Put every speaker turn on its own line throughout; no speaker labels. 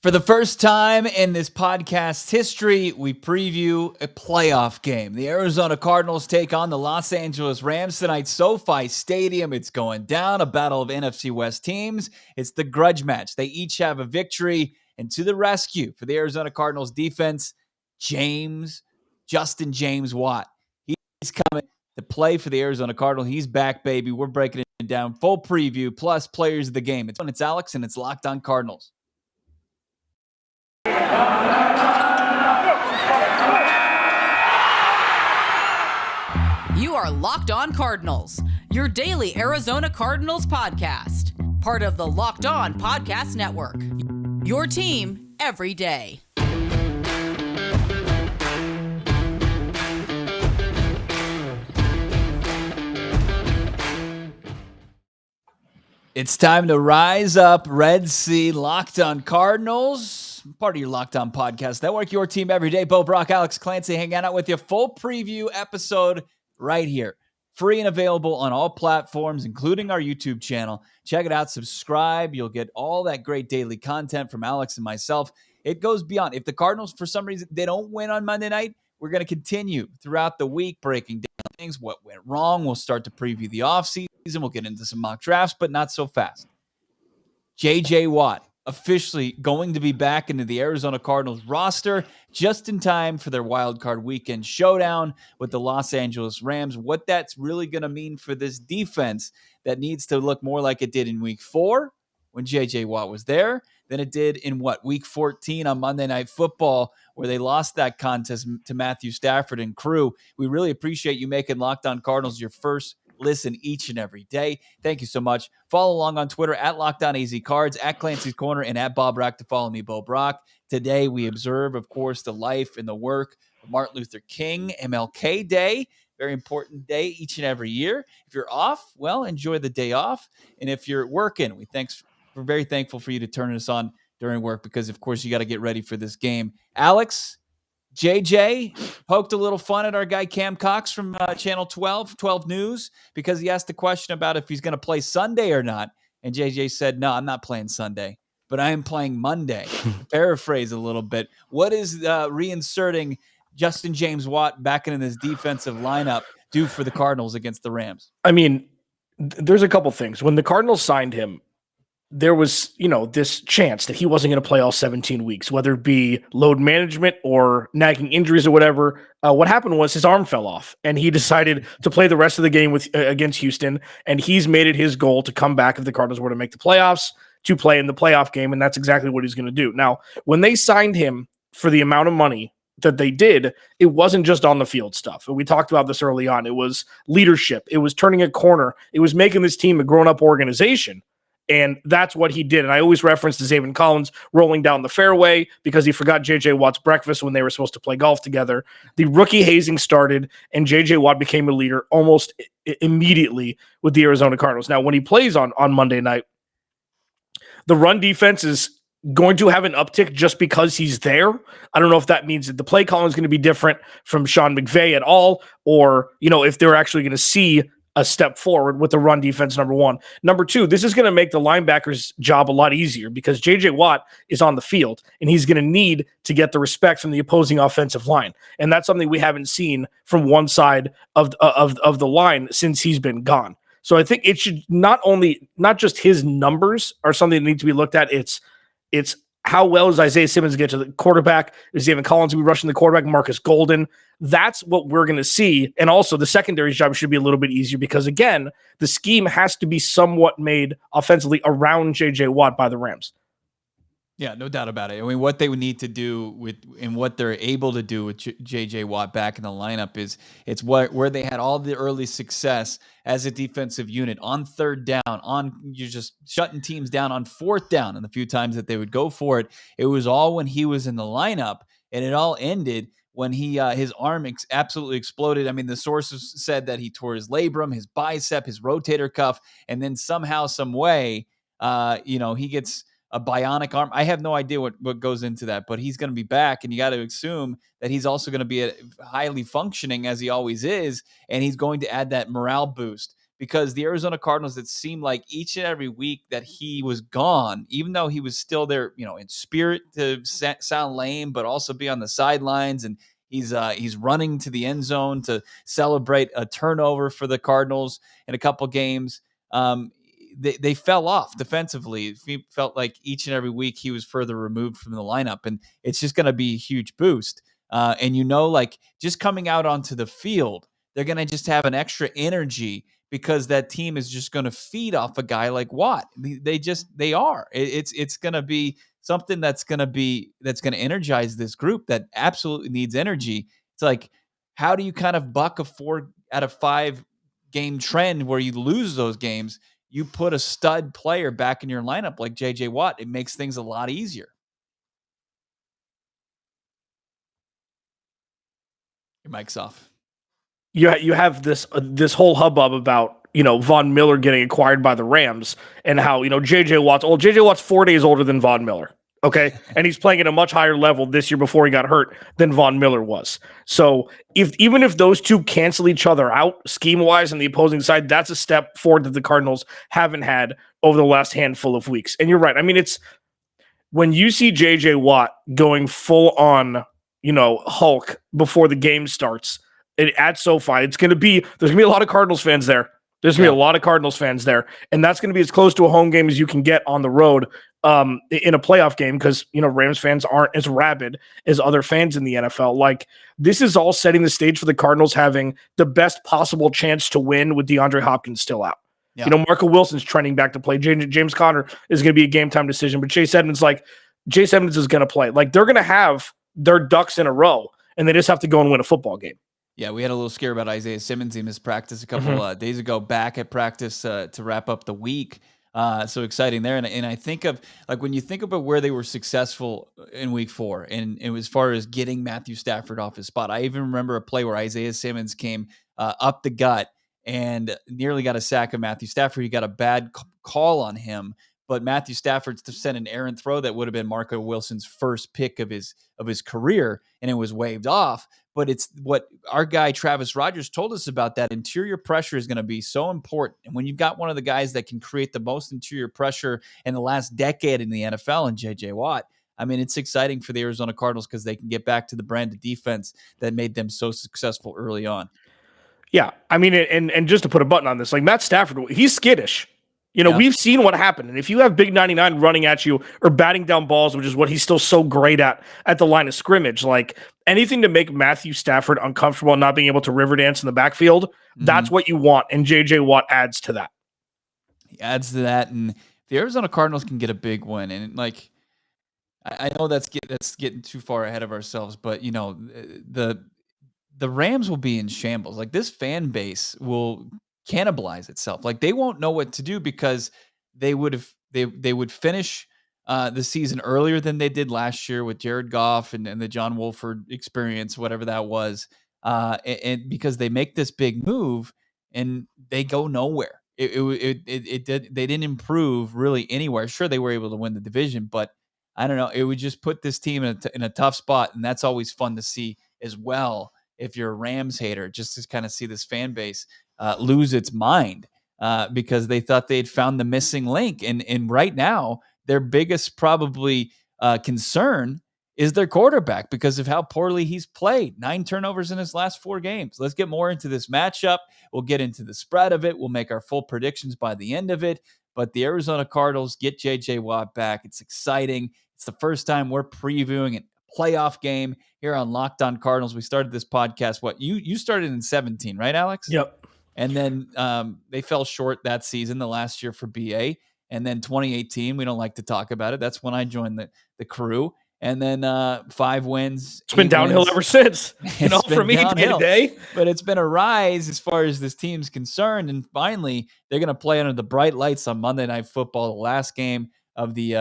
For the first time in this podcast's history, we preview a playoff game. The Arizona Cardinals take on the Los Angeles Rams tonight, SoFi Stadium. It's going down, a battle of NFC West teams. It's the grudge match. They each have a victory, and to the rescue for the Arizona Cardinals defense, Justin James Watt. He's coming to play for the Arizona Cardinals. He's back, baby. We're breaking it down. Full preview, plus players of the game. It's Alex, and it's Locked On Cardinals.
You are Locked On Cardinals, your daily Arizona Cardinals podcast. Part of the Locked On Podcast Network, your team every day.
It's time to rise up, Red Sea, Locked On Cardinals, part of your Locked On Podcast Network, your team every day. Brack, Alex Clancy hanging out with you. Full preview episode right here. Free and available on all platforms, including our YouTube channel. Check it out, subscribe. You'll get all that great daily content from Alex and myself. It goes beyond. If the Cardinals, for some reason, they don't win on Monday night, we're going to continue throughout the week breaking down things, what went wrong. We'll start to preview the offseason. We'll get into some mock drafts, but not so fast. J.J. Watt officially going to be back into the Arizona Cardinals roster just in time for their wild card weekend showdown with the Los Angeles Rams. What that's really going to mean for this defense that needs to look more like it did in week 4 when J.J. Watt was there than it did in week 14 on Monday Night Football, where they lost that contest to Matthew Stafford and crew. We really appreciate you making Locked On Cardinals your first listen each and every day. Thank you so much. Follow along on Twitter at Locked On AZCards, at Clancy's Corner, and at Bob Brack to follow me, Bo Brock. Today we observe, of course, the life and the work of Martin Luther King, MLK Day. Very important day each and every year. If you're off, well, enjoy the day off. And if you're working, we're very thankful for you to turn us on during work because, of course, you got to get ready for this game. Alex, JJ poked a little fun at our guy Cam Cox from Channel 12 News, because he asked a question about if he's going to play Sunday or not. And JJ said, no, I'm not playing Sunday, but I am playing Monday. Paraphrase a little bit. What is reinserting Justin James Watt back into this defensive lineup do for the Cardinals against the Rams?
I mean, there's a couple things. When the Cardinals signed him, there was, this chance that he wasn't going to play all 17 weeks, whether it be load management or nagging injuries or whatever. What happened was his arm fell off, and he decided to play the rest of the game against Houston, and he's made it his goal to come back if the Cardinals were to make the playoffs, to play in the playoff game, and that's exactly what he's going to do. Now, when they signed him for the amount of money that they did, it wasn't just on the field stuff. And we talked about this early on. It was leadership. It was turning a corner. It was making this team a grown-up organization. And that's what he did. And I always reference to Zaven Collins rolling down the fairway because he forgot J.J. Watt's breakfast when they were supposed to play golf together. The rookie hazing started, and J.J. Watt became a leader almost immediately with the Arizona Cardinals. Now, when he plays on Monday night, the run defense is going to have an uptick just because he's there. I don't know if that means that the play calling is going to be different from Sean McVay at all, or, if they're actually going to see a step forward with the run defense, number one. Number two, this is going to make the linebackers' job a lot easier because J.J. Watt is on the field, and he's going to need to get the respect from the opposing offensive line. And that's something we haven't seen from one side of the line since he's been gone. So I think it should not just his numbers are something that need to be looked at. It's how well does Isaiah Simmons get to the quarterback? Is Zaven Collins going to be rushing the quarterback? Marcus Golden? That's what we're going to see. And also the secondary job should be a little bit easier because, again, the scheme has to be somewhat made offensively around J.J. Watt by the Rams.
Yeah, no doubt about it. I mean, what they would need to do and what they're able to do with J.J. Watt back in the lineup is where they had all the early success as a defensive unit on third down, you're just shutting teams down on fourth down, and the few times that they would go for it, it was all when he was in the lineup, and it all ended when his arm absolutely exploded. I mean, the sources said that he tore his labrum, his bicep, his rotator cuff, and then somehow, some way, he gets a bionic arm. I have no idea what goes into that, but he's going to be back, and you got to assume that he's also going to be highly functioning as he always is, and he's going to add that morale boost because the Arizona Cardinals, it seemed like each and every week that he was gone, even though he was still there, in spirit to sound lame, but also be on the sidelines, and he's running to the end zone to celebrate a turnover for the Cardinals in a couple games. They fell off defensively. It felt like each and every week he was further removed from the lineup, and it's just going to be a huge boost. And like just coming out onto the field, they're going to just have an extra energy because that team is just going to feed off a guy like Watt. They are. It's going to be something that's going to energize this group that absolutely needs energy. It's like, how do you kind of buck a 4 out of 5 game trend where you lose those games? You put a stud player back in your lineup like JJ Watt. It makes things a lot easier. Your mic's off.
You have this whole hubbub about Von Miller getting acquired by the Rams and how JJ Watt's old. JJ Watt's 4 days older than Von Miller. Okay, and he's playing at a much higher level this year before he got hurt than Von Miller was. So even if those two cancel each other out scheme wise on the opposing side, that's a step forward that the Cardinals haven't had over the last handful of weeks. And you're right. I mean, it's when you see JJ Watt going full on Hulk before the game starts at SoFi, there's going to be a lot of Cardinals fans there. There's going to be a lot of Cardinals fans there, and that's going to be as close to a home game as you can get on the road in a playoff game because, Rams fans aren't as rabid as other fans in the NFL. Like, this is all setting the stage for the Cardinals having the best possible chance to win with DeAndre Hopkins still out. Yeah. Marco Wilson's trending back to play. James Conner is going to be a game-time decision, but Chase Edmonds is going to play. Like, they're going to have their ducks in a row, and they just have to go and win a football game.
Yeah, we had a little scare about Isaiah Simmons. He missed practice a couple days ago, back at practice to wrap up the week. So exciting there. And I think of, like, when you think about where they were successful in week 4, and as far as getting Matthew Stafford off his spot, I even remember a play where Isaiah Simmons came up the gut and nearly got a sack of Matthew Stafford. He got a bad call on him, but Matthew Stafford sent an errant throw that would have been Marco Wilson's first pick of his career, and it was waved off. But it's what our guy Travis Rogers told us about that interior pressure is going to be so important. And when you've got one of the guys that can create the most interior pressure in the last decade in the NFL and JJ Watt, I mean, it's exciting for the Arizona Cardinals because they can get back to the brand of defense that made them so successful early on.
Yeah, I mean, and just to put a button on this, like Matt Stafford, he's skittish. We've seen what happened. And if you have Big 99 running at you or batting down balls, which is what he's still so great at the line of scrimmage, like anything to make Matthew Stafford uncomfortable and not being able to river dance in the backfield, that's what you want. And JJ Watt adds to that.
He adds to that. And the Arizona Cardinals can get a big win. And like, I know that's getting too far ahead of ourselves, but the Rams will be in shambles. Like, this fan base will cannibalize itself. Like, they won't know what to do because they would finish the season earlier than they did last year with Jared Goff and the John Wolford experience, whatever that was. And because they make this big move and they go nowhere. They didn't improve really anywhere. Sure, they were able to win the division, but I don't know. It would just put this team in a tough spot, and that's always fun to see as well. If you're a Rams hater, just to kind of see this fan base lose its mind because they thought they'd found the missing link. And right now, their biggest probably concern is their quarterback because of how poorly he's played. 9 turnovers in his last 4 games. Let's get more into this matchup. We'll get into the spread of it. We'll make our full predictions by the end of it. But the Arizona Cardinals get J.J. Watt back. It's exciting. It's the first time we're previewing a playoff game here on Locked On Cardinals. We started this podcast. You started in 2017, right, Alex?
Yep.
And then they fell short that season, the last year for BA. And then 2018, we don't like to talk about it. That's when I joined the crew. And then 5 wins.
It's been downhill ever since. For me day.
But it's been a rise as far as this team's concerned. And finally, they're going to play under the bright lights on Monday Night Football, the last game of the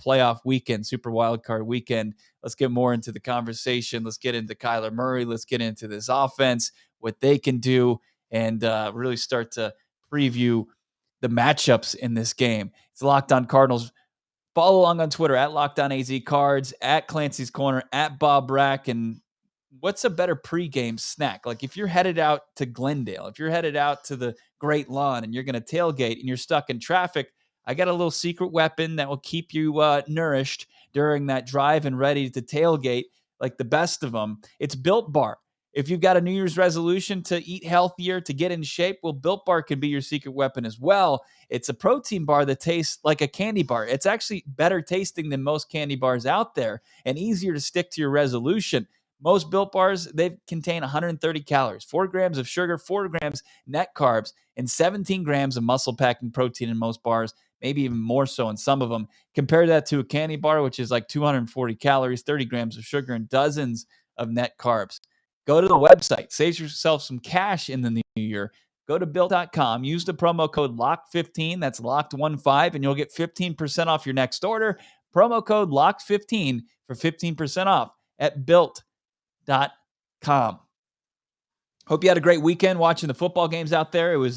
playoff weekend, Super Wildcard weekend. Let's get more into the conversation. Let's get into Kyler Murray. Let's get into this offense, what they can do, and really start to preview the matchups in this game. It's Locked On Cardinals. Follow along on Twitter at Locked On AZCards, at Clancy's Corner, at Bob Brack, and what's a better pregame snack? Like if you're headed out to Glendale, if you're headed out to the Great Lawn and you're going to tailgate and you're stuck in traffic, I got a little secret weapon that will keep you nourished during that drive and ready to tailgate like the best of them. It's Built Bar. If you've got a New Year's resolution to eat healthier, to get in shape, well, Built Bar can be your secret weapon as well. It's a protein bar that tastes like a candy bar. It's actually better tasting than most candy bars out there and easier to stick to your resolution. Most Built Bars, they contain 130 calories, 4 grams of sugar, 4 grams net carbs, and 17 grams of muscle-packing protein in most bars, maybe even more so in some of them. Compare that to a candy bar, which is like 240 calories, 30 grams of sugar, and dozens of net carbs. Go to the website. Save yourself some cash in the new year. Go to Built.com. Use the promo code LOCKED15. That's LOCKED15, and you'll get 15% off your next order. Promo code LOCKED15 for 15% off at Built.com. Hope you had a great weekend watching the football games out there. It was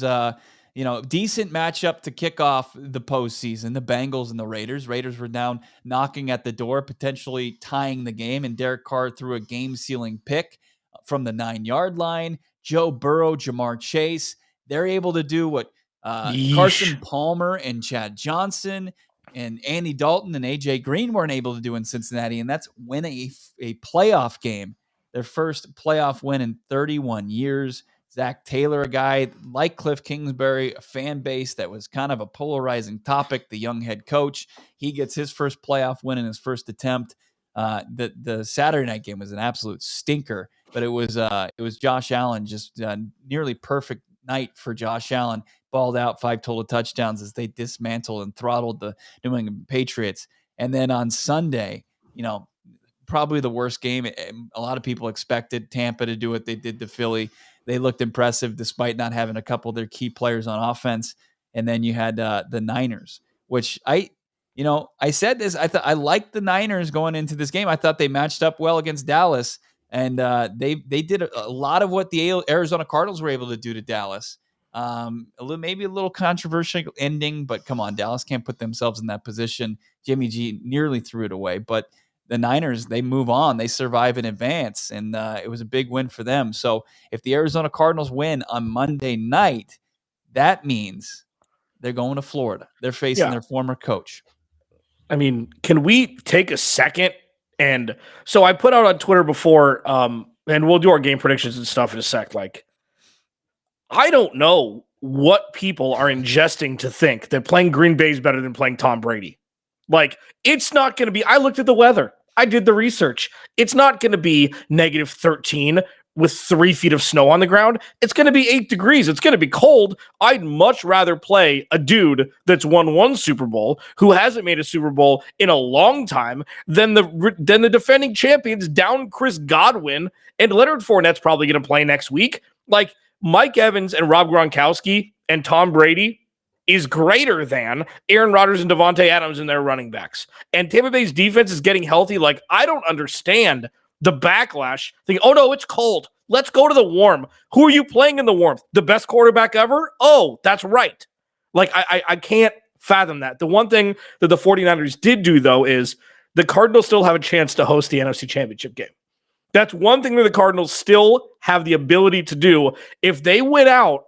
decent matchup to kick off the postseason. The Bengals and the Raiders. Raiders were down knocking at the door, potentially tying the game, and Derek Carr threw a game-sealing pick from the 9-yard line. Joe Burrow, Jamar Chase, they're able to do what Carson Palmer and Chad Johnson and Andy Dalton and AJ Green weren't able to do in Cincinnati, and that's win a playoff game. Their first playoff win in 31 years. Zach Taylor, a guy like Cliff Kingsbury, a fan base that was kind of a polarizing topic, the young head coach. He gets his first playoff win in his first attempt. The Saturday night game was an absolute stinker, but it was Josh Allen, just nearly perfect night for Josh Allen. Balled out 5 total touchdowns as they dismantled and throttled the New England Patriots. And then on Sunday, probably the worst game. A lot of people expected Tampa to do what they did to Philly. They looked impressive despite not having a couple of their key players on offense. And then you had the Niners, which I said this. I liked the Niners going into this game. I thought they matched up well against Dallas, and they did a lot of what the Arizona Cardinals were able to do to Dallas. Maybe a little controversial ending, but come on, Dallas can't put themselves in that position. Jimmy G nearly threw it away, but the Niners, they move on, they survive in advance, and it was a big win for them. So if the Arizona Cardinals win on Monday night, that means they're going to Florida. They're facing their former coach.
I mean, can we take a second? And so I put out on Twitter before, and we'll do our game predictions and stuff in a sec. Like, I don't know what people are ingesting to think that playing Green Bay is better than playing Tom Brady. Like, it's not going to be. I looked at the weather. I did the research. It's not going to be negative 13 with 3 feet of snow on the ground. It's going to be 8 degrees. It's going to be cold. I'd much rather play a dude that's won 1 Super Bowl, who hasn't made a Super Bowl in a long time, than the defending champions down Chris Godwin, and Leonard Fournette's probably going to play next week. Like, Mike Evans and Rob Gronkowski and Tom Brady is greater than Aaron Rodgers and Devontae Adams and their running backs. And Tampa Bay's defense is getting healthy. Like, I don't understand the backlash. Think, oh no, it's cold. Let's go to the warm. Who are you playing in the warmth? The best quarterback ever? Oh, that's right. Like, I can't fathom that. The one thing that the 49ers did do, though, is the Cardinals still have a chance to host the NFC Championship game. That's one thing that the Cardinals still have the ability to do. If they win out,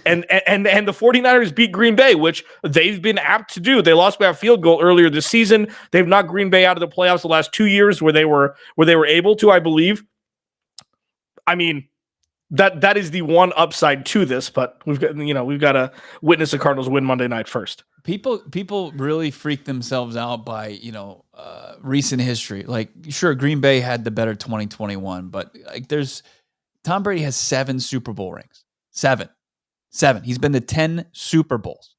and the 49ers beat Green Bay, which they've been apt to do. They lost by a field goal earlier this season. They've knocked Green Bay out of the playoffs the last 2 years where they were able to, I believe. I mean, that is the one upside to this, but we've got to witness the Cardinals win Monday night first.
People really freak themselves out by recent history. Like, sure, Green Bay had the better 2021, but like Tom Brady has 7 Super Bowl rings. 7. He's been to 10 Super Bowls.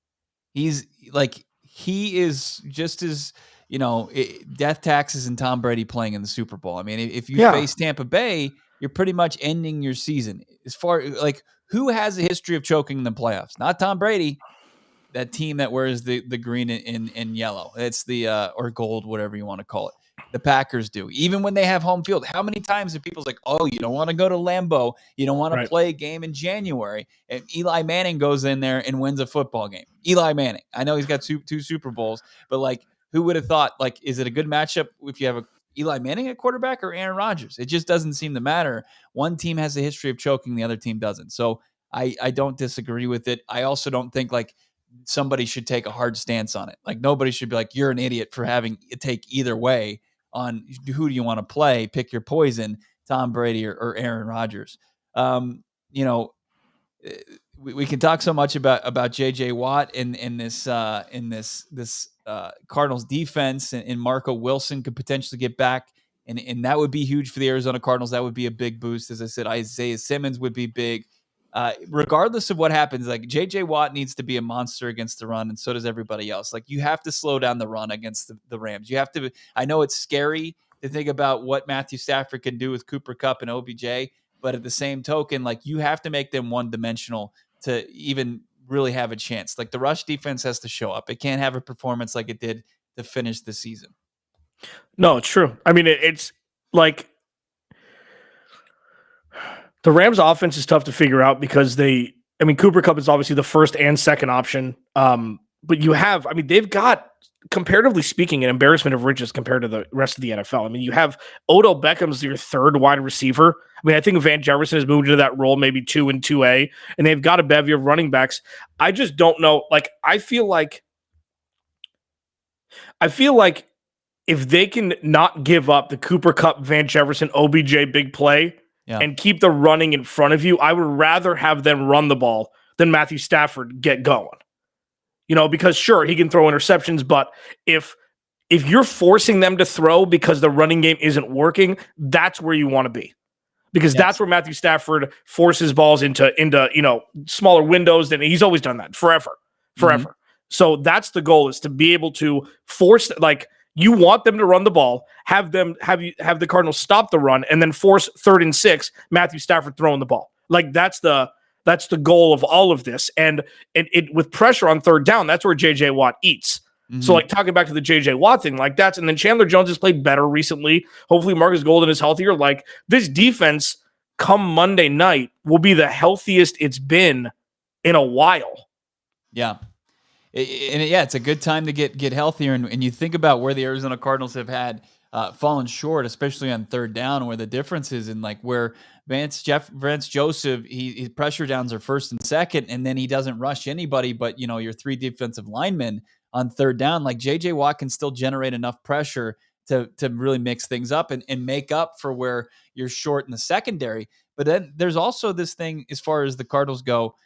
He is just as, death taxes and Tom Brady playing in the Super Bowl. I mean, if you face Tampa Bay, you're pretty much ending your season. As far like who has a history of choking in the playoffs? Not Tom Brady. That team that wears the green and yellow. It's the or gold, whatever you want to call it. The Packers do. Even when they have home field, how many times are people's like, oh, you don't want to go to Lambeau. You don't want to play a game in January. And Eli Manning goes in there and wins a football game. Eli Manning. I know he's got two Super Bowls, but like, who would have thought, like, is it a good matchup if you have Eli Manning at quarterback or Aaron Rodgers. It just doesn't seem to matter. One team has a history of choking, the other team doesn't. So I don't disagree with it. I also don't think like somebody should take a hard stance on it. Like nobody should be like, you're an idiot for having it take either way on who do you want to play, pick your poison, Tom Brady or Aaron Rodgers. You know, we can talk so much about JJ Watt in this Cardinals defense, and Marco Wilson could potentially get back, and that would be huge for the Arizona Cardinals. That would be a big boost. As I said, Isaiah Simmons would be big. Regardless of what happens, like JJ Watt needs to be a monster against the run, and so does everybody else. Like you have to slow down the run against the Rams. You have to. I know it's scary to think about what Matthew Stafford can do with Cooper Kupp and OBJ, but at the same token, like you have to make them one-dimensional to even really have a chance. Like the rush defense has to show up. It can't have a performance like it did to finish the season.
No, it's true. I mean, it's like the Rams offense is tough to figure out because Cooper Kupp is obviously the first and second option. But they've got, comparatively speaking, an embarrassment of riches compared to the rest of the NFL. I mean, you have Odell Beckham's your third wide receiver. I mean, I think Van Jefferson has moved into that role, maybe 2 and 2A, and they've got a bevy of running backs. I just don't know. Like, I feel like if they can not give up the Cooper Kupp, Van Jefferson, OBJ big play and keep the running in front of you, I would rather have them run the ball than Matthew Stafford get going. You know, because sure, he can throw interceptions, but if you're forcing them to throw because the running game isn't working, that's where you want to be. Because that's where Matthew Stafford forces balls into smaller windows, and he's always done that forever. Mm-hmm. So that's the goal, is to be able to force, like, you want them to run the ball, have the Cardinals stop the run, and then force 3rd and 6, Matthew Stafford throwing the ball. Like that's the goal of all of this. And it with pressure on 3rd down, that's where JJ Watt eats. Mm-hmm. So like talking back to the JJ Watt thing, like and then Chandler Jones has played better recently. Hopefully Marcus Golden is healthier. Like this defense come Monday night will be the healthiest it's been in a while.
Yeah. It's a good time to get healthier. And you think about where the Arizona Cardinals have had fallen short, especially on 3rd down, where the difference is in like where Vance Joseph, his pressure downs are 1st and 2nd, and then he doesn't rush anybody but, your 3 defensive linemen on 3rd down. Like JJ Watt can still generate enough pressure to really mix things up and make up for where you're short in the secondary. But then there's also this thing as far as the Cardinals go.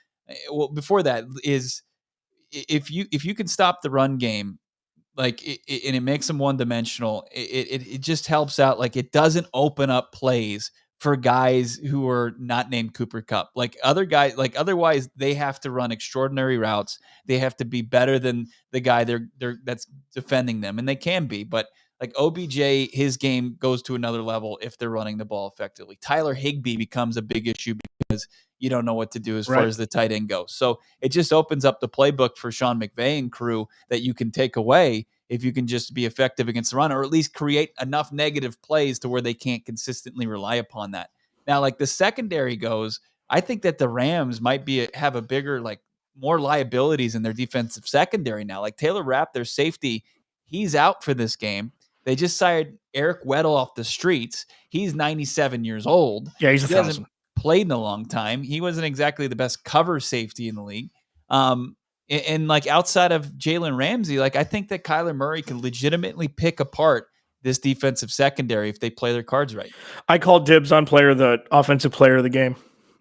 Well, before that is if you can stop the run game, like and it makes them one-dimensional, it just helps out. Like it doesn't open up plays for guys who are not named Cooper Kupp. Like other guys, like otherwise they have to run extraordinary routes. They have to be better than the guy that's defending them, and they can be. But like OBJ, his game goes to another level if they're running the ball effectively. Tyler Higbee becomes a big issue because you don't know what to do as far as the tight end goes. So it just opens up the playbook for Sean McVay and crew that you can take away if you can just be effective against the run, or at least create enough negative plays to where they can't consistently rely upon that. Now, like the secondary goes, I think that the Rams might have a bigger, like more liabilities in their defensive secondary now. Like Taylor Rapp, their safety, he's out for this game. They just signed Eric Weddle off the streets. He's 97 years old.
Yeah, he's 1,000.
Hasn't played in a long time. He wasn't exactly the best cover safety in the league. And like outside of Jalen Ramsey, like I think that Kyler Murray can legitimately pick apart this defensive secondary if they play their cards right.
I call dibs on the offensive player of the game.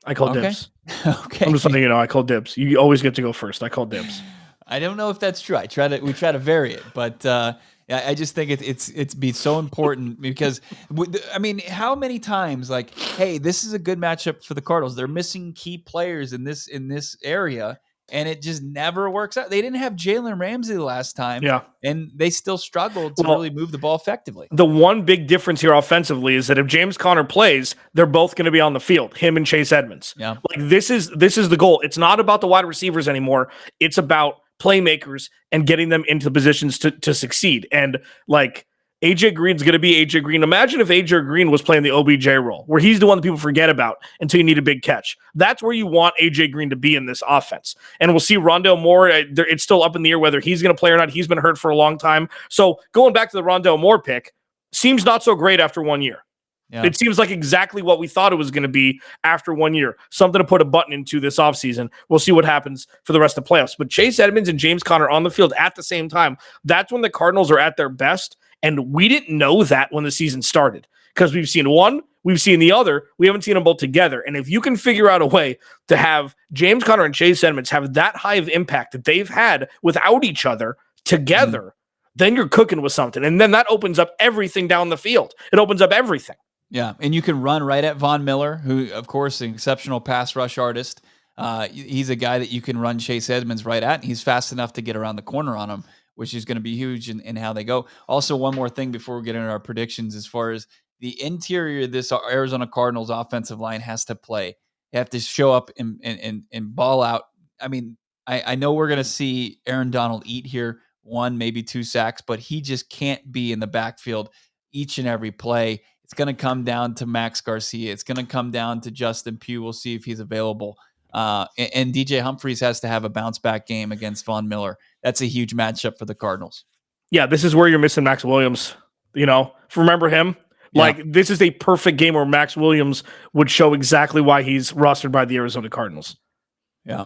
I call dibs.
Okay.
I'm just letting you know, I call dibs. You always get to go first. I call dibs.
I don't know if that's true. We try to vary it, but I just think it's be so important because I mean, how many times like, hey, this is a good matchup for the Cardinals. They're missing key players in this area, and it just never works out. They didn't have Jalen Ramsey the last time, and they still struggled to really move the ball effectively.
The one big difference here offensively is that if James Conner plays, they're both going to be on the field, him and Chase Edmonds.
Yeah.
Like this is the goal. It's not about the wide receivers anymore. It's about playmakers and getting them into positions to succeed. And like AJ Green's going to be AJ Green. Imagine if AJ Green was playing the OBJ role, where he's the one that people forget about until you need a big catch. That's where you want AJ Green to be in this offense. And we'll see Rondale Moore. It's still up in the air whether he's going to play or not. He's been hurt for a long time. So going back to the Rondale Moore pick, seems not so great after 1 year.
Yeah.
It seems like exactly what we thought it was going to be after 1 year. Something to put a button into this offseason. We'll see what happens for the rest of the playoffs. But Chase Edmonds and James Conner on the field at the same time, that's when the Cardinals are at their best. And we didn't know that when the season started because we've seen one, we've seen the other. We haven't seen them both together. And if you can figure out a way to have James Conner and Chase Edmonds have that high of impact that they've had without each other together, then you're cooking with something. And then that opens up everything down the field. It opens up everything.
Yeah, and you can run right at Von Miller, who, of course, an exceptional pass rush artist. He's a guy that you can run Chase Edmonds right at. He's fast enough to get around the corner on him, which is going to be huge in how they go. Also, one more thing before we get into our predictions, as far as the interior of this Arizona Cardinals offensive line has to play. They have to show up and ball out. I mean, I know we're going to see Aaron Donald eat here, 1, maybe 2 sacks, but he just can't be in the backfield each and every play. It's going to come down to Max Garcia. It's going to come down to Justin Pugh. We'll see if he's available. And DJ Humphries has to have a bounce-back game against Von Miller. That's a huge matchup for the Cardinals.
Yeah, this is where you're missing Max Williams. Remember him? Yeah. Like, this is a perfect game where Max Williams would show exactly why he's rostered by the Arizona Cardinals.
Yeah.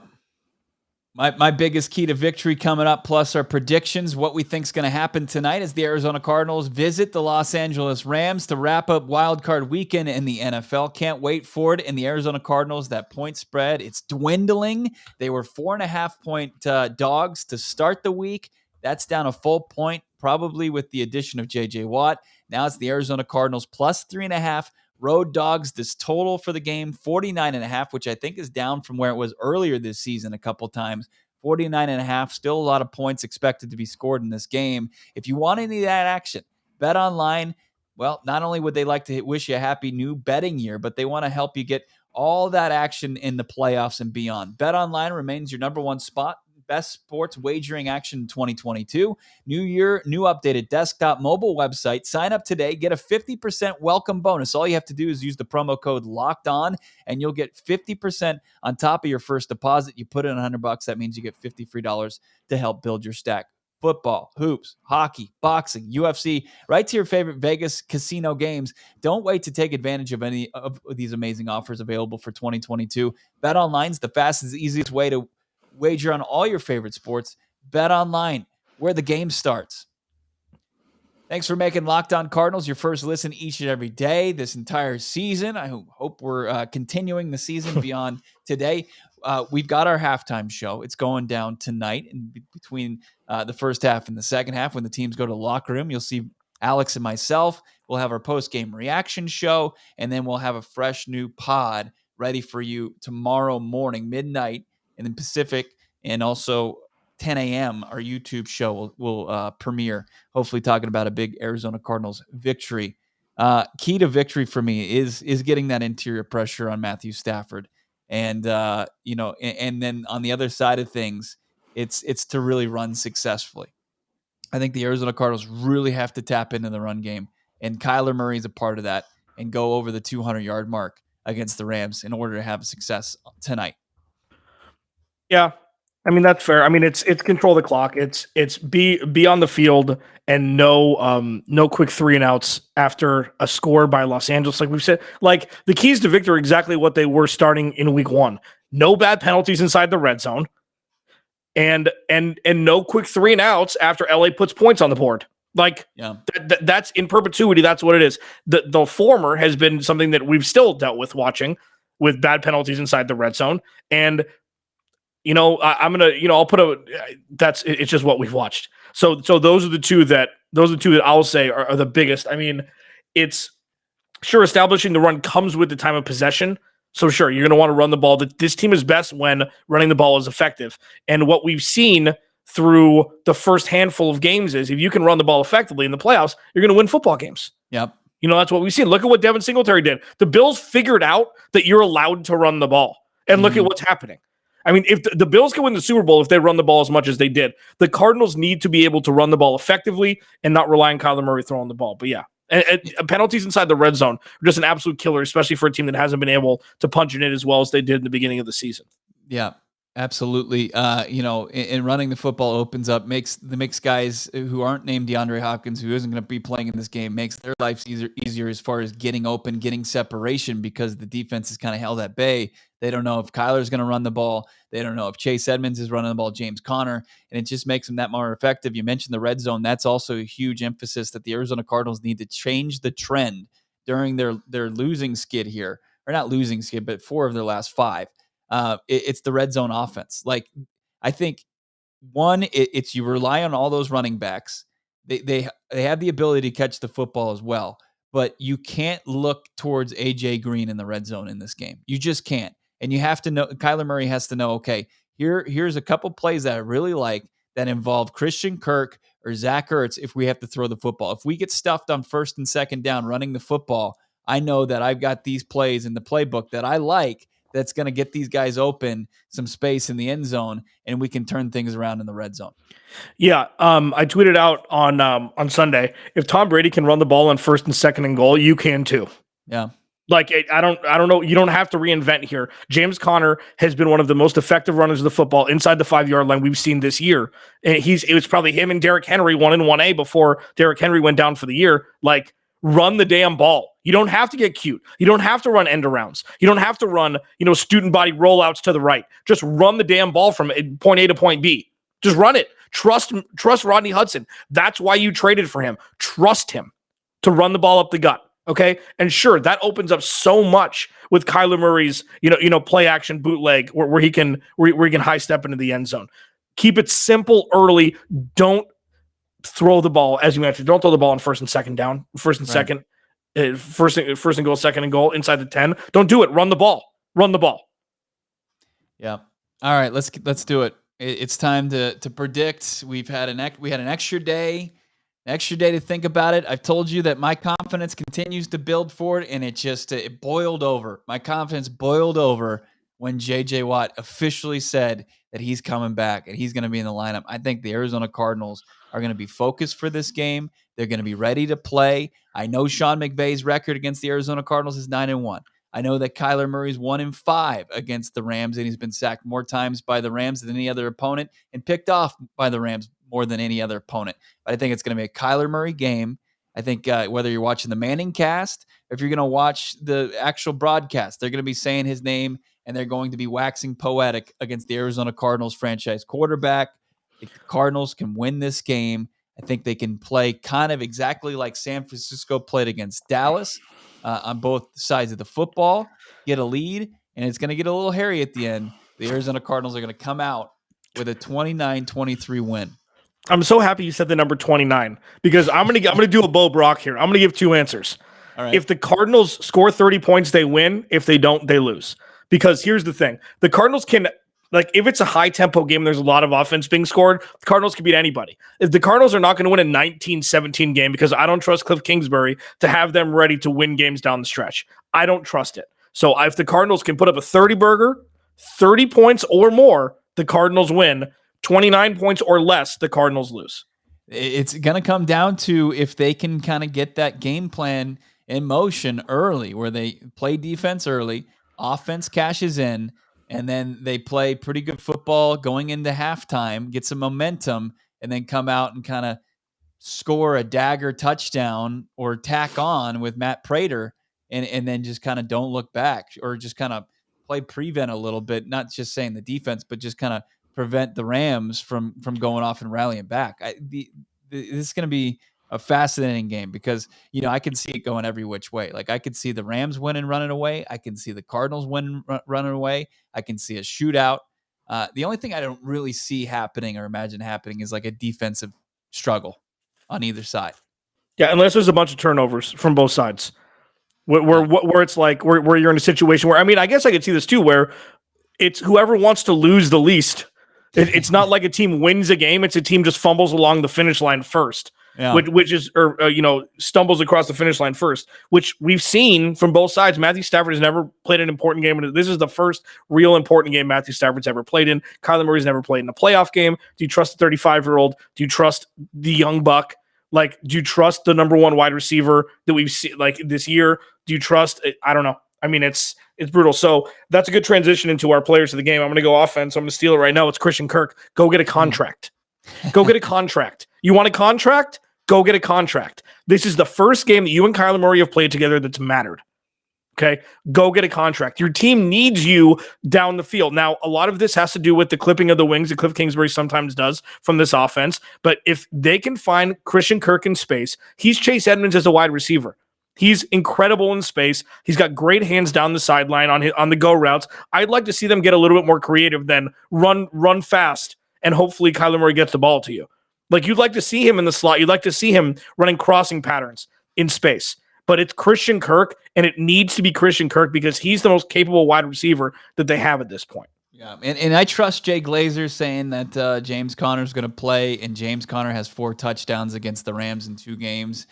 My biggest key to victory coming up, plus our predictions, what we think is going to happen tonight as the Arizona Cardinals visit the Los Angeles Rams to wrap up Wild Card Weekend in the NFL. Can't wait for it. And the Arizona Cardinals, that point spread, it's dwindling. They were 4.5-point dogs to start the week. That's down a full point, probably with the addition of J.J. Watt. Now it's the Arizona Cardinals plus 3.5. Road dogs, this total for the game, 49.5, which I think is down from where it was earlier this season a couple times. 49.5, still a lot of points expected to be scored in this game. If you want any of that action, Bet Online, well, not only would they like to wish you a happy new betting year, but they want to help you get all that action in the playoffs and beyond. Bet Online remains your number one spot. Best sports wagering action in 2022. New year, new updated desktop mobile website. Sign up today. Get a 50% welcome bonus. All you have to do is use the promo code Locked On, and you'll get 50% on top of your first deposit. You put in $100. That means you get $50 free to help build your stack. Football, hoops, hockey, boxing, UFC, right to your favorite Vegas casino games. Don't wait to take advantage of any of these amazing offers available for 2022. Bet Online's the fastest, easiest way to wager on all your favorite sports. Bet Online, where the game starts. Thanks for making Locked On Cardinals your first listen each and every day this entire season. I hope we're continuing the season beyond today. We've got our halftime show. It's going down tonight in between the first half and the second half. When the teams go to the locker room, you'll see Alex and myself. We'll have our post-game reaction show, and then we'll have a fresh new pod ready for you tomorrow morning, midnight, in the Pacific, and also 10 a.m. our YouTube show will premiere, hopefully talking about a big Arizona Cardinals victory. Key to victory for me is getting that interior pressure on Matthew Stafford. And, and then on the other side of things, it's to really run successfully. I think the Arizona Cardinals really have to tap into the run game, and Kyler Murray is a part of that, and go over the 200-yard mark against the Rams in order to have success tonight.
Yeah, I mean, that's fair. I mean, it's control the clock. It's be on the field and no quick 3 and outs after a score by Los Angeles. Like we've said, like the keys to victory are exactly what they were starting in week 1. No bad penalties inside the red zone, and no quick 3 and outs after LA puts points on the board. Like, yeah, that's in perpetuity. That's what it is. The former has been something that we've still dealt with watching, with bad penalties inside the red zone. And I'll put it's just what we've watched. So those are the two that I'll say are the biggest. I mean, it's sure establishing the run comes with the time of possession. So sure, you're going to want to run the ball. This team is best when running the ball is effective. And what we've seen through the first handful of games is if you can run the ball effectively in the playoffs, you're going to win football games.
Yep.
That's what we've seen. Look at what Devin Singletary did. The Bills figured out that you're allowed to run the ball. And look at what's happening. I mean, if the Bills can win the Super Bowl if they run the ball as much as they did, the Cardinals need to be able to run the ball effectively and not rely on Kyler Murray throwing the ball. But yeah, and penalties inside the red zone are just an absolute killer, especially for a team that hasn't been able to punch it in as well as they did in the beginning of the season.
Yeah, Absolutely. In running the football opens up, makes guys who aren't named DeAndre Hopkins, who isn't going to be playing in this game, makes their lives easier as far as getting open, getting separation, because the defense is kind of held at bay. They don't know if Kyler's going to run the ball. They don't know if Chase Edmonds is running the ball, James Conner, and it just makes them that more effective. You mentioned the red zone. That's also a huge emphasis that the Arizona Cardinals need to change the trend during their losing skid here, or not losing skid, but 4 of their last 5. It's the red zone offense. Like, I think it's you rely on all those running backs. They have the ability to catch the football as well, but you can't look towards AJ Green in the red zone in this game. You just can't. And you have to know, Kyler Murray has to know, okay, here's a couple plays that I really like that involve Christian Kirk or Zach Ertz if we have to throw the football. If we get stuffed on 1st and 2nd down running the football, I know that I've got these plays in the playbook that I like, that's going to get these guys open, some space in the end zone, and we can turn things around in the red zone.
Yeah, I tweeted out on Sunday, if Tom Brady can run the ball on 1st and 2nd and goal, you can too.
Yeah.
Like, I don't know. You don't have to reinvent here. James Conner has been one of the most effective runners of the football inside the 5-yard line we've seen this year. And it was probably him and Derrick Henry 1 in 1A before Derrick Henry went down for the year. Like, run the damn ball. You don't have to get cute. You don't have to run end arounds. You don't have to run, student body rollouts to the right. Just run the damn ball from point A to point B. Just run it. Trust Rodney Hudson. That's why you traded for him. Trust him to run the ball up the gut. Okay. And sure, that opens up so much with Kyler Murray's, play action bootleg where he can high step into the end zone. Keep it simple early. Don't throw the ball, as you mentioned. Don't throw the ball on 1st and 2nd down, 1st and 2nd. First and goal, 2nd and goal, inside the 10. Don't do it. Run the ball. Run the ball.
Yeah. All right. Let's do it. It's time to predict. We had an extra day to think about it. I've told you that my confidence continues to build forward, and it boiled over. My confidence boiled over when J.J. Watt officially said that he's coming back and he's going to be in the lineup. I think the Arizona Cardinals are going to be focused for this game. They're going to be ready to play. I know Sean McVay's record against the Arizona Cardinals is 9-1. I know that Kyler Murray's 1-5 against the Rams, and he's been sacked more times by the Rams than any other opponent and picked off by the Rams more than any other opponent. But I think it's going to be a Kyler Murray game. I think whether you're watching the Manning cast or if you're going to watch the actual broadcast, they're going to be saying his name, and they're going to be waxing poetic against the Arizona Cardinals franchise quarterback. If the Cardinals can win this game, I think they can play kind of exactly like San Francisco played against Dallas on both sides of the football, get a lead, and it's going to get a little hairy at the end. The Arizona Cardinals are going to come out with a 29-23 win.
I'm so happy you said the number 29 because I'm gonna do a Bo Brock here. I'm gonna give 2 answers.
All right.
If the Cardinals score 30 points, they win. If they don't, they lose. Because here's the thing: the Cardinals can, like, if it's a high tempo game, there's a lot of offense being scored. The Cardinals can beat anybody. If the Cardinals are not going to win a 19-17 game, because I don't trust Cliff Kingsbury to have them ready to win games down the stretch. I don't trust it. So if the Cardinals can put up a 30-burger, 30 points or more, the Cardinals win. 29 points or less, the Cardinals lose.
It's going to come down to if they can kind of get that game plan in motion early, where they play defense early, offense cashes in, and then they play pretty good football going into halftime, get some momentum, and then come out and kind of score a dagger touchdown or tack on with Matt Prater, and then just kind of don't look back, or just kind of play prevent a little bit, not just saying the defense, but just kind of prevent the Rams from going off and rallying back. This is going to be a fascinating game because, I can see it going every which way. Like, I could see the Rams winning, running away. I can see the Cardinals winning, running away. I can see a shootout. The only thing I don't really see happening or imagine happening is like a defensive struggle on either side.
Yeah, unless there's a bunch of turnovers from both sides, where it's like where you're in a situation where, I guess I could see this too, where it's whoever wants to lose the least. It's not like a team wins a game; it's a team just fumbles along the finish line first. Yeah. Which is, stumbles across the finish line first, which we've seen from both sides. Matthew Stafford has never played an important game. This is the first real important game Matthew Stafford's ever played in. Kyler Murray's never played in a playoff game. Do you trust the 35-year-old? Do you trust the young buck? Like, do you trust the number one wide receiver that we've seen like this year? Do you trust? I don't know. I mean, it's brutal. So that's a good transition into our players of the game. I'm going to go offense. I'm going to steal it right now. It's Christian Kirk. Go get a contract. Go get a contract. You want a contract? Go get a contract. This is the first game that you and Kyler Murray have played together that's mattered. Okay, go get a contract. Your team needs you down the field. Now, a lot of this has to do with the clipping of the wings that Cliff Kingsbury sometimes does from this offense. But if they can find Christian Kirk in space, he's Chase Edmonds as a wide receiver. He's incredible in space. He's got great hands down the sideline on the go routes. I'd like to see them get a little bit more creative than run fast, and hopefully Kyler Murray gets the ball to you. Like, you'd like to see him in the slot. You'd like to see him running crossing patterns in space. But it's Christian Kirk, and it needs to be Christian Kirk because he's the most capable wide receiver that they have at this point.
Yeah, and I trust Jay Glazer saying that James Conner's going to play, and James Conner has 4 touchdowns against the Rams in 2 games.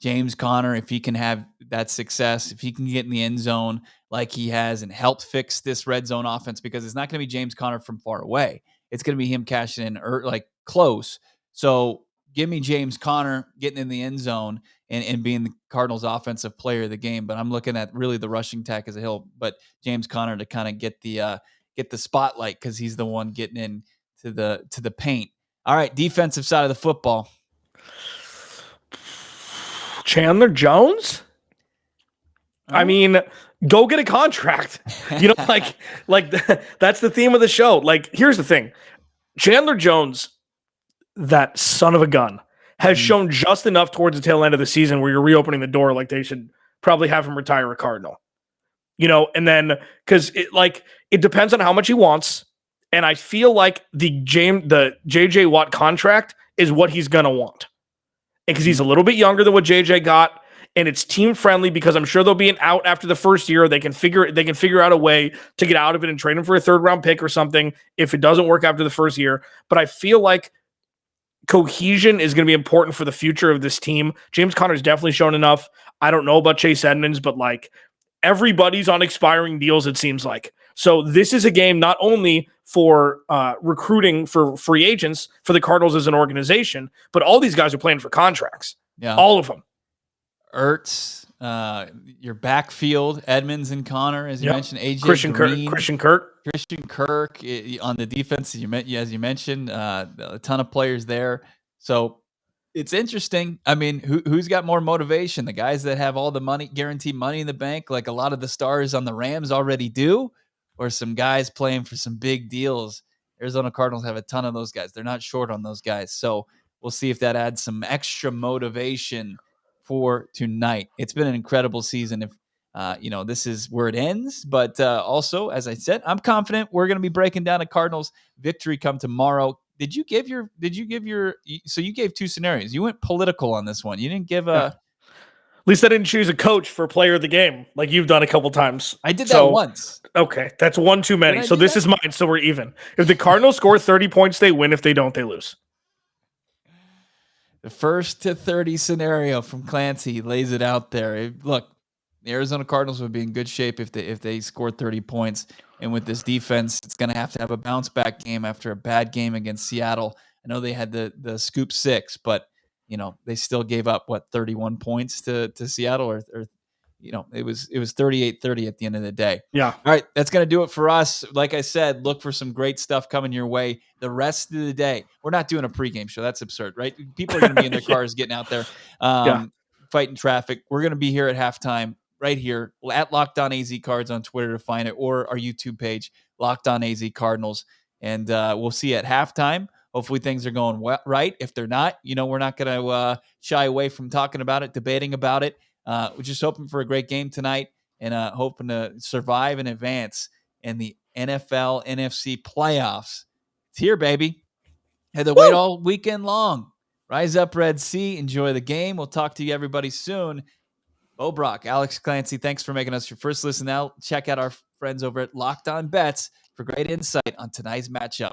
James Conner, if he can have that success, if he can get in the end zone like he has and help fix this red zone offense, because it's not going to be James Conner from far away. It's going to be him cashing in like close. So give me James Conner getting in the end zone and being the Cardinals offensive player of the game. But I'm looking at really the rushing attack as a whole, but James Conner to kind of get the spotlight because he's the one getting in to the paint. All right, defensive side of the football.
Chandler Jones? I mean, go get a contract. That's the theme of the show. Like, here's the thing. Chandler Jones, that son of a gun, has shown just enough towards the tail end of the season where you're reopening the door. Like, they should probably have him retire a Cardinal, and then because it depends on how much he wants. And I feel like the JJ Watt contract is what he's going to want. And because he's a little bit younger than what JJ got, and it's team friendly because I'm sure there'll be an out after the first year. They can figure out a way to get out of it and trade him for a 3rd round pick or something if it doesn't work after the first year. But I feel like cohesion is going to be important for the future of this team. James Conner's definitely shown enough. I don't know about Chase Edmonds, but everybody's on expiring deals, it seems like. So this is a game not only for recruiting for free agents for the Cardinals as an organization, but all these guys are playing for contracts. Yeah, all of them.
Ertz, your backfield, Edmonds and Conner, as you mentioned, AJ
Christian
Green,
Christian Kirk
on the defense, as you mentioned, a ton of players there. So it's interesting. I mean, who's got more motivation? The guys that have all the money, guaranteed money in the bank, like a lot of the stars on the Rams already do, or some guys playing for some big deals? Arizona Cardinals have a ton of those guys. They're not short on those guys. So we'll see if that adds some extra motivation for tonight. It's been an incredible season. If this is where it ends, but also, as I said, I'm confident we're going to be breaking down a Cardinals victory come tomorrow. Did you give your? So you gave 2 scenarios. You went political on this one. You didn't give a.
At least I didn't choose a coach for player of the game like you've done a couple times.
I did that once.
Okay, that's one too many. So this is mine. So we're even. If the Cardinals score 30 points, they win. If they don't, they lose.
The 1st to 30 scenario from Clancy lays it out there. Look, the Arizona Cardinals would be in good shape if they scored 30 points. And with this defense, it's going to have a bounce back game after a bad game against Seattle. I know they had the scoop 6, but they still gave up 31 points to Seattle, or it was 38-30 at the end of the day.
Yeah.
All right, that's going to do it for us. Like I said, look for some great stuff coming your way the rest of the day. We're not doing a pregame show. That's absurd, right? People are going to be in their cars getting out there, fighting traffic. We're going to be here at halftime right here at Locked On AZCards on Twitter to find it, or our YouTube page, Locked On AZCardinals. And we'll see you at halftime. Hopefully things are going right. If they're not, we're not going to shy away from talking about it, debating about it. We're just hoping for a great game tonight and hoping to survive and advance in the NFL NFC playoffs. It's here, baby. Had to wait all weekend long. Rise up, Red Sea. Enjoy the game. We'll talk to you, everybody, soon. Brack, Alex Clancy, thanks for making us your first listen. Now check out our friends over at Locked On Bets for great insight on tonight's matchup.